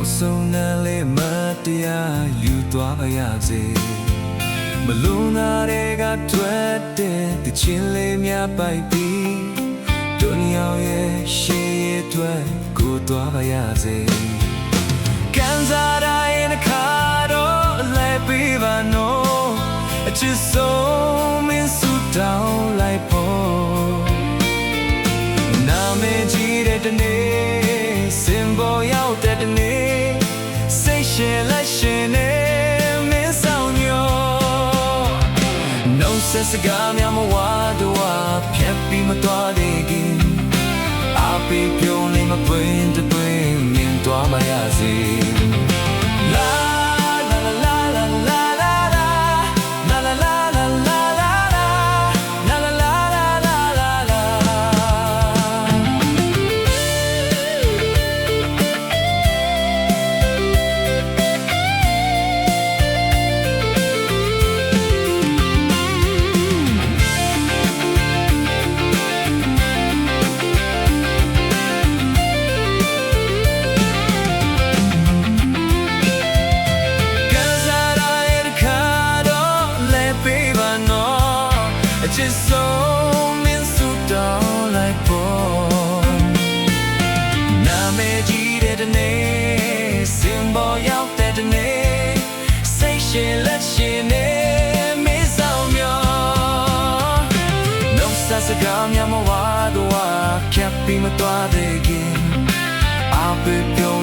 နောက်ဆုံးနဲ့လေးမတရားယူသွားပါရစေမလုံနာတွေကတွေ့တဲ့တချင်လေးများပိုက်ပြီးဒုနီယာရဲ့ရှေ့ရဲ့တွေ့ကိုသွားပါရစေကန်စားတိုင်းခါတော့လဲပေးပါနော်အချစ်ဆုံးမင်းစုတောင်းလိုက်ဖို့နာမည်ကြီးတဲ့တနေ့စင်ပေါ်ရောက်တဲ့တနေ့စိတ်ရှင်လက်ရှင်နဲ့မင်းဆောင်ညောနှုတ်ဆက်စကားများမဝါတော့ဖြတ်ပြီးမသွားသေးခင်အပိပြုံးလေးမပွင့်တပွင့်မြင်သွားမရစေချစ်ဆုံးမင်းစုတောင်းလိုက်ဖို့နာမည်ကြီးတဲ့တနေ့စင်ပေါ်ရောက်တဲ့တနေ့စိတ်ရှင်လက်ရှင်နဲ့မင်းဆောင်မျောနှုတ်ဆက်စကားများမဝါတော့ဖြတ်ပြီးမသွားသေးခင်အပိပြုံး